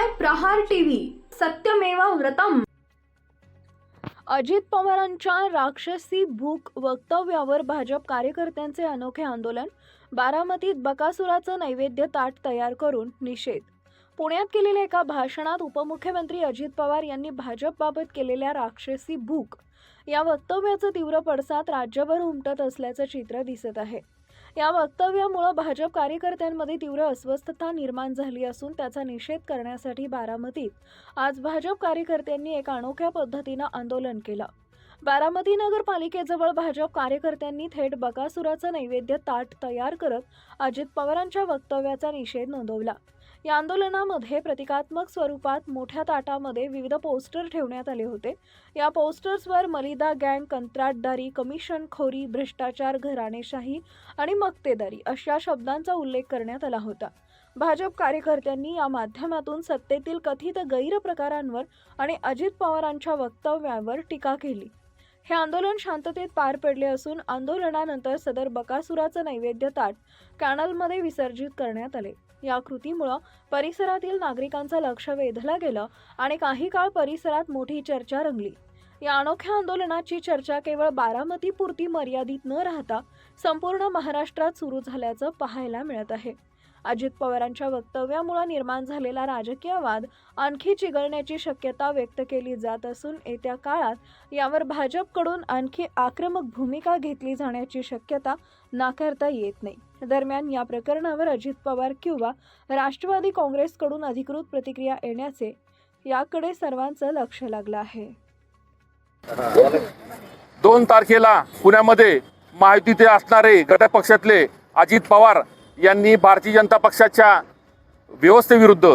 पाहताय प्रहार टीव्ही, सत्यमेव व्रतम। अजित पवारांच्या राक्षसी भूक वक्तव्यावर भाजप कार्यकर्त्यांचे अनोखे आंदोलन। बारामतीत बकासुराचं नैवेद्य ताट तयार करून निषेध। पुण्यात केलेल्या एका भाषणात उपमुख्यमंत्री अजित पवार यांनी भाजपबाबत केलेल्या राक्षसी भूक या वक्तव्याचा तीव्र पडसाद राज्यभर उमटत असल्याचं चित्र दिसत आहे। या वक्तव्यामुळे भाजप कार्यकर्त्यांमध्ये तीव्र अस्वस्थता निर्माण झाली असून त्याचा निषेध करण्यासाठी बारामतीत आज भाजप कार्यकर्त्यांनी एका अनोख्या पद्धतीने आंदोलन केलं। बारामती नगरपालिकेजवळ भाजप कार्यकर्त्यांनी थेट बकासुराचं नैवेद्य ताट तयार करत अजित पवारांच्या वक्तव्याचा निषेध नोंदवला। या आंदोलनामध्ये प्रतिकात्मक स्वरूपात मोठ्या ताटामध्ये विविध पोस्टर ठेवण्यात आले होते। या पोस्टर्सवर मलिदा गँग, कंत्राटदारी, कमिशनखोरी, भ्रष्टाचार, घराणेशाही आणि मक्तेदारी अशा शब्दांचा उल्लेख करण्यात आला होता। भाजप कार्यकर्त्यांनी या माध्यमातून सत्तेतील कथित गैरप्रकारांवर आणि अजित पवारांच्या वक्तव्यावर टीका केली। हे आंदोलन शांततेत पार पडले असून आंदोलनानंतर सदर बकासुराचं नैवेद्य ताट कॅनलमध्ये विसर्जित करण्यात आले। या कृतीमुळे परिसरातील नागरिकांचं लक्ष वेधलं गेलं आणि काही काळ परिसरात मोठी चर्चा रंगली। या अनोख्या आंदोलनाची चर्चा केवळ बारामतीपुरती मर्यादित न राहता संपूर्ण महाराष्ट्रात सुरू झाल्याचं पाहायला मिळत आहे। अजित पवारांच्या वक्तव्यामुळे निर्माण झालेला राजकीय वाद आणखी चिघळण्याची शक्यता व्यक्त केली जात असून येत्या काळात यावर भाजपकडून आणखी आक्रमक भूमिका घेतली जाण्याची शक्यता नाकारता येत नाही। दरम्यान या प्रकरणावर अजित पवार किंवा राष्ट्रवादी काँग्रेसकडून अधिकृत प्रतिक्रिया येण्याचे याकडे सर्वांचं लक्ष लागलं आहे। 2 तारखेला पुण्यामध्ये महायुतीचे असणारे घटक पक्षातले अजित पवार यांनी भारतीय जनता पक्षाच्या व्यवस्थेविरुद्ध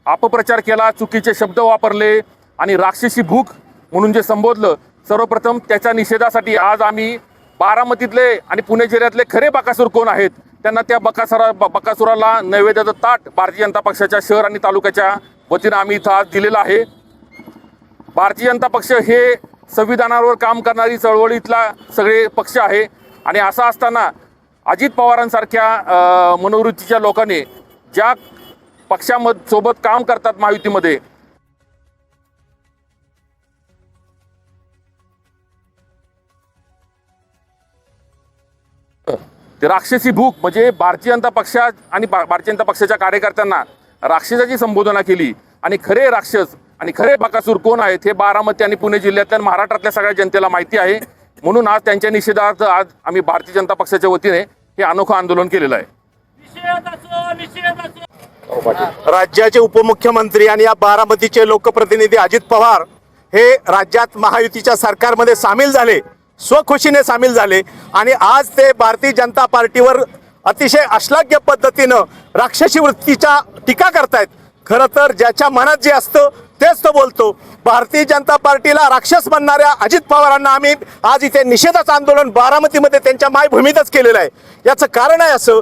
अपप्रचार केला, चुकीचे शब्द वापरले आणि राक्षसी भूक म्हणून जे संबोधलं। सर्वप्रथम त्याच्या निषेधासाठी आज आम्ही बारामतीतले आणि पुणे जिल्ह्यातले खरे बकासूर कोण आहेत त्यांना त्या बकासुराला नैवेद्याचं ताट भारतीय जनता पक्षाच्या शहर आणि तालुक्याच्या वतीनं आम्ही इथं आज दिलेलं आहे। भारतीय जनता पक्ष हे संविधानावर काम करणारी चळवळीतला सगळे पक्ष आहे आणि असं असताना अजित पवारांसारख्या मनोवृत्तीच्या लोकांनी ज्या पक्षासोबत काम करतात महायुतीमध्ये ते राक्षसी भूक म्हणजे भारतीय जनता पक्षा आणि भारतीय जनता पक्षाच्या कार्यकर्त्यांना राक्षसाची संबोधना केली आणि खरे राक्षस आणि खरे बकासूर कोण आहेत हे बारामती आणि पुणे जिल्ह्यातल्या महाराष्ट्रातल्या सगळ्या जनतेला माहिती आहे। म्हणून आज त्यांच्या निषेधार्थ आज आम्ही भारतीय जनता पक्षाच्या वतीने हे अनोखं आंदोलन केलेलं आहे। राज्याचे उपमुख्यमंत्री आणि या बारामतीचे लोकप्रतिनिधी अजित पवार हे राज्यात महायुतीच्या सरकारमध्ये सामील झाले, स्वखुशीने सामील झाले आणि आज ते भारतीय जनता पार्टीवर अतिशय अश्लाघ्य पद्धतीनं राक्षसी वृत्तीच्या टीका करतायत। खरं तर ज्याच्या मनात जे असतं तेच तो बोलतो। भारतीय जनता पार्टीला राक्षस म्हणणाऱ्या अजित पवारांना आम्ही आज इथे निषेधाचं आंदोलन बारामतीमध्ये त्यांच्या मायभूमीतच केलेलं आहे। याचं कारण आहे असं,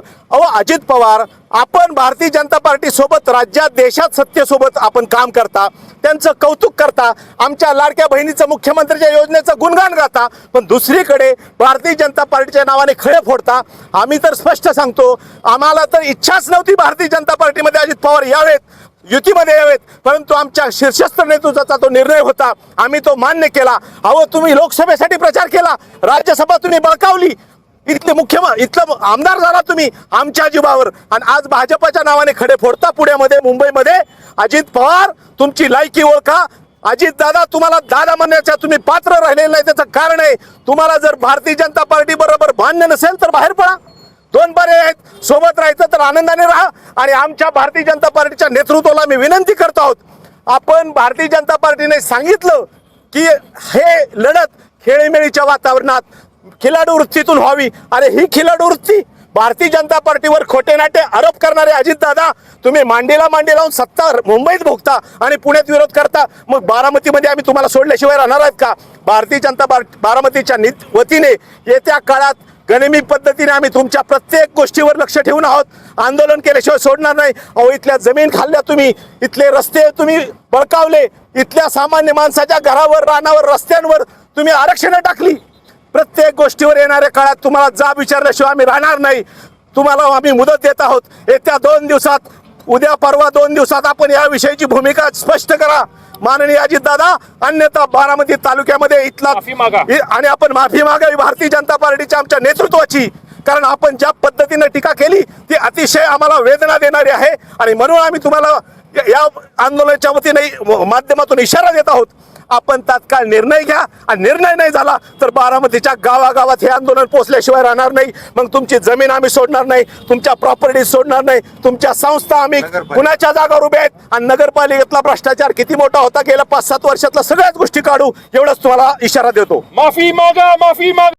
अजित पवार आपण भारतीय जनता पार्टी सोबत राज्यात देशात सत्तेसोबत आपण काम करता, त्यांचं कौतुक करता, आमच्या लाडक्या बहिणीचं मुख्यमंत्र्यांच्या योजनेचं गुणगान गाता, पण दुसरीकडे भारतीय जनता पार्टीच्या नावाने खडे फोडता। आम्ही तर स्पष्ट सांगतो, आम्हाला तर इच्छाच नव्हती भारतीय जनता पार्टीमध्ये अजित पवार यावेत, युतीमध्ये यावेत, परंतु आमच्या शीर्षस्थ नेतृत्वाचा तो निर्णय होता, आम्ही तो मान्य केला। तुम्ही लोकसभेसाठी प्रचार केला, राज्यसभा तुम्ही बळकावली, इथलं आमदार झाला तुम्ही आमच्या जीवावर आणि आज भाजपच्या नावाने खडे फोडता पुण्यामध्ये, मुंबईमध्ये। अजित पवार तुमची लायकी ओळखा। अजित दादा तुम्हाला दादा म्हणण्याच्या तुम्ही पात्र राहिलेलं नाही, त्याचं कारण आहे तुम्हाला जर भारतीय जनता पार्टी बरोबर भांडण नसेल तर बाहेर पडा। 2 पर्याय आहेत, सोबत राहायचं तर आनंदाने राहा आणि आमच्या भारतीय जनता पार्टीच्या नेतृत्वाला मी विनंती करतो आहोत, आपण भारतीय जनता पार्टीने सांगितलं की हे लढत खेळीमेळीच्या वातावरणात खिलाडू वृत्तीतून व्हावी। अरे ही खिलाडू वृत्ती भारतीय जनता पार्टीवर खोटे नाटे आरोप करणारे अजित दादा तुम्ही मांडीला मांडी लावून सत्ता मुंबईत भोगता आणि पुण्यात विरोध करता, मग बारामतीमध्ये आम्ही तुम्हाला सोडल्याशिवाय राहणार आहेत का? भारतीय जनता बारामतीच्या वतीने येत्या काळात गनिमी पद्धतीने आम्ही तुमच्या प्रत्येक गोष्टीवर लक्ष ठेवून आहोत, आंदोलन केल्याशिवाय सोडणार नाही। इथल्या जमीन खाल्ल्या तुम्ही, इथले रस्ते तुम्ही बळकावले, इथल्या सामान्य माणसाच्या घरावर, रानावर, रस्त्यांवर तुम्ही आरक्षणं टाकली। प्रत्येक गोष्टीवर येणाऱ्या काळात तुम्हाला जाब विचारल्याशिवाय आम्ही राहणार नाही। तुम्हाला आम्ही मुदत देत आहोत, येत्या 2 दिवसात उद्या परवा 2 दिवसात आपण या विषयीची भूमिका स्पष्ट करा माननीय अजितदादा, अन्यथा बारामती तालुक्यामध्ये इथला माफी मागा. आणि आपण माफी मागावी भारतीय जनता पार्टीच्या आमच्या नेतृत्वाची, कारण आपण ज्या पद्धतीने टीका केली ती अतिशय आम्हाला वेदना देणारी आहे आणि म्हणून आम्ही तुम्हाला या आंदोलनाच्या वतीने माध्यमातून इशारा देत आहोत, आपण तात्काळ निर्णय घ्या आणि निर्णय नाही झाला तर बारामतीच्या गावागावात हे आंदोलन पोचल्याशिवाय राहणार नाही. मग तुमची जमीन आम्ही सोडणार नाही, तुमच्या प्रॉपर्टी सोडणार नाही, तुमच्या संस्था आम्ही कुणाच्या जागावर उभ्या आहेत आणि नगरपालिकेतला भ्रष्टाचार किती मोठा होता गेल्या 5-7 वर्षातला सगळ्याच गोष्टी काढू, एवढंच तुम्हाला इशारा देतो. माफी मागा, माफी मागा.